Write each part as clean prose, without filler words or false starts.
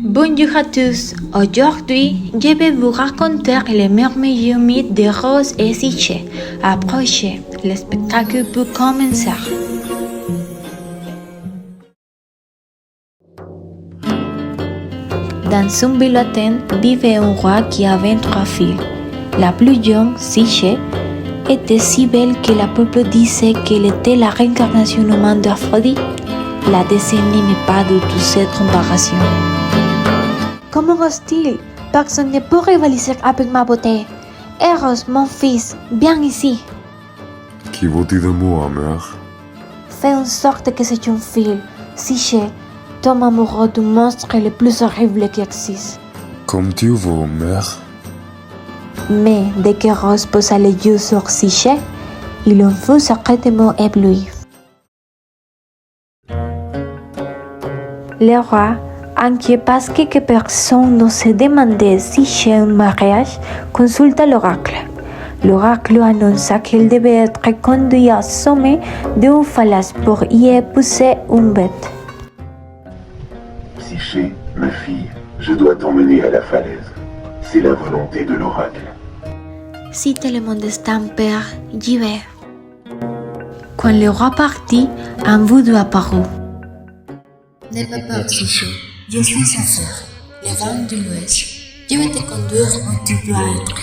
Bonjour à tous. Aujourd'hui, je vais vous raconter le merveilleux mythe de Rose et Psyché. Approchez, le spectacle peut commencer. Dans son bulletin vivait un roi qui avait 3 filles. La plus jeune, Psyché, était si belle que le peuple disait qu'elle était la réincarnation humaine d'Aphrodite. La deuxième n'aimait pas du tout cette comparaison. Comment ose-t-il? Personne ne peut rivaliser avec ma beauté. Eros, mon fils, viens ici. Qui vous-tu de moi, mère? Fais en sorte que c'est une fille. Psyché, tombe amoureux du monstre le plus horrible qui existe. Comme tu veux, mère. Mais dès que Rose posa les yeux sur Psyché, il en fut secrètement ébloui. Le roi, inquiet parce que personne n'osait demander Psyché un mariage, consulta l'oracle. L'oracle annonça qu'il devait être conduit au sommet d'une falaise pour y épouser une bête. Psyché, ma fille, je dois t'emmener à la falaise. C'est la volonté de l'oracle. Si tout le monde est en père, j'y vais. Quand le roi partit, un voodoo apparut. N'aie pas peur, Psyché. Je suis sa sœur, le vent de l'Ouest. Je vais te conduire où tu dois être.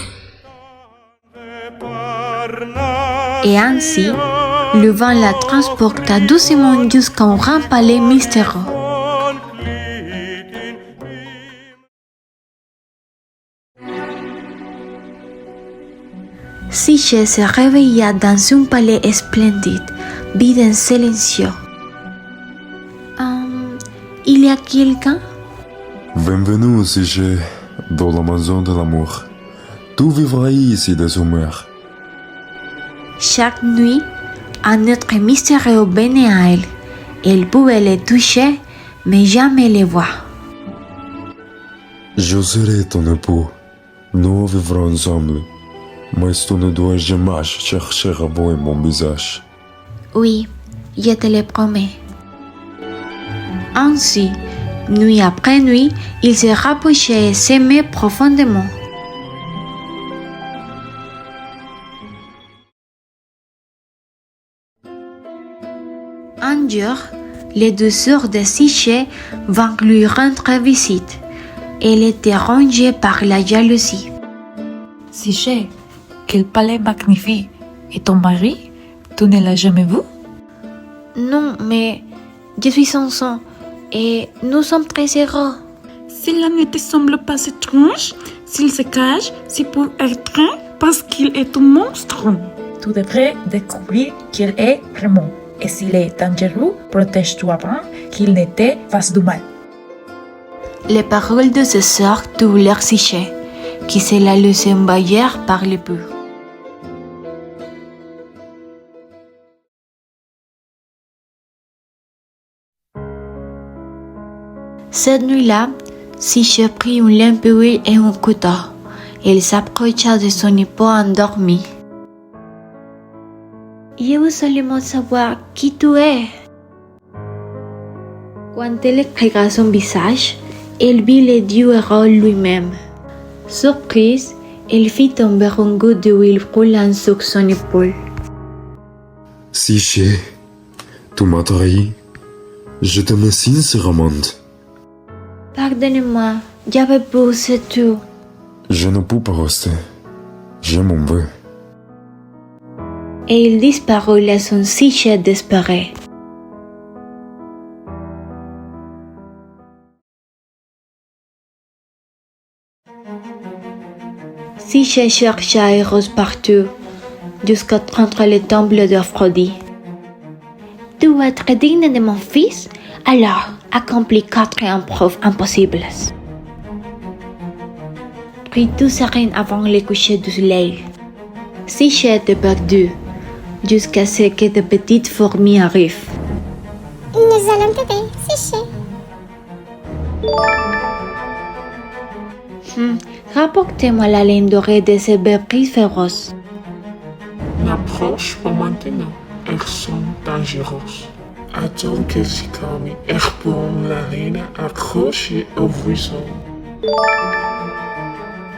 Et ainsi, le vent la transporta doucement jusqu'à un grand palais mystérieux. Psyché se réveilla dans un palais splendide, vide et silencieux. Il y a quelqu'un? Bienvenue, Psyché, dans la maison de l'amour. Tu vivras ici de mère. Chaque nuit, un être mystérieux venait à elle. Elle pouvait les toucher, mais jamais les voir. Je serai ton époux. Nous vivrons ensemble. Mais tu ne dois jamais chercher à voir mon visage. Oui, je te le promets. Ainsi, nuit après nuit, ils se rapprochaient et s'aimaient profondément. Un jour, les deux sœurs de Psyché vinrent lui rendre visite. Elle était rongée par la jalousie. Psyché, quel palais magnifique! Et ton mari, tu ne l'as jamais vu? Non, mais je suis son sang et nous sommes très heureux. Cela ne te semble pas étrange? S'il se cache, c'est pour être parce qu'il est un monstre. Tu devrais découvrir qu'il est vraiment. Et s'il est dangereux, protège-toi avant qu'il ne te fasse du mal. Les paroles de ses sœurs troublèrent Psyché, qui se la laissait envahir par les peurs. Cette nuit-là, Psyché prit une lampe d'huile et un couteau. Elle s'approcha de son époux endormi. Je veux seulement savoir qui tu es. Quand elle éclaira son visage, elle vit le dieu héros lui-même. Surprise, elle fit tomber un goutte d'huile roulant sur son épaule. Psyché, tu m'as trahi. Je t'aime sincèrement. Pardonnez-moi, j'avais peur, c'est tout. Je ne peux pas rester. Je m'en vais. Et il disparut laissant Psyché désespérée. Psyché chercha Eros partout, jusqu'à rentrer le temple d'Aphrodite. Tu vas être digne de mon fils? Alors, accomplis 4 épreuves impossibles. Puis tout sereine avant le coucher du soleil. Psyché était perdue, jusqu'à ce que de petites fourmis arrivent. Nous allons t'aider, Psyché. Rapportez-moi la laine dorée de ces bébés féroces. N'approche pas maintenant, elles sont dangereuses. Attends qu'elle s'y calme et reprend la reine accrochée au buisson.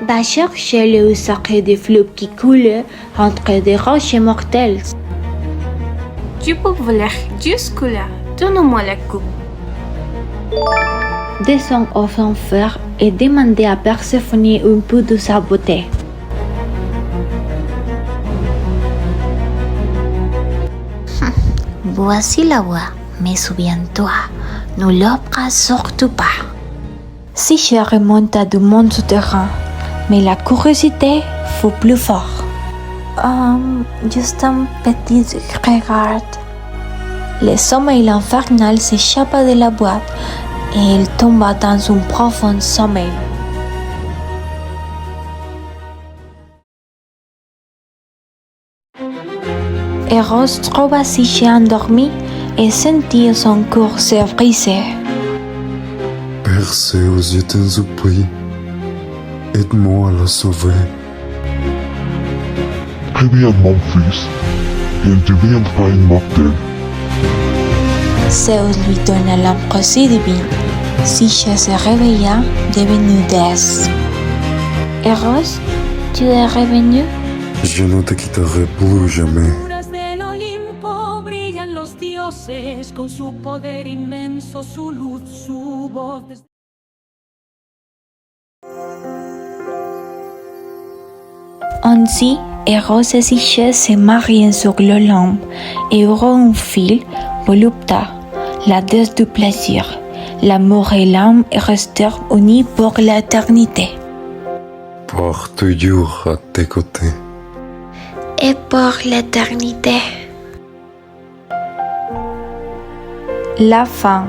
Va chercher le sacré des fleuves qui coulent entre des roches mortelles. Tu peux voler jusque-là. Donne-moi la coupe. Descends aux enfers et demandez à Perséphone un peu de sa beauté. Voici la voie, mais souviens-toi, ne l'embrasse surtout pas. Si je remonte à du monde souterrain, mais la curiosité faut plus fort. Juste un petit regard. Le sommeil infernal s'échappa de la boîte et il tomba dans un profond sommeil. Eros trouva Psyché endormi et sentit son corps se briser. Perséus, je t'en supplie. Aide-moi à la sauver. Préviens mon fils, il deviendra immortel. Zeus lui donna l'ambroisie divine. Psyché se réveilla, devenue déesse. Eros, tu es revenu? Je ne te quitterai plus jamais. Del Olimpo brillan los dioses con su poder inmenso, su luz, su voz. Ainsi, Eros et Psyché se marient sur l'Olympe et auront un fils, Volupta, la déesse du plaisir. L'amour et l'âme restèrent unis pour l'éternité. Pour toujours à tes côtés. Et pour l'éternité. La fin.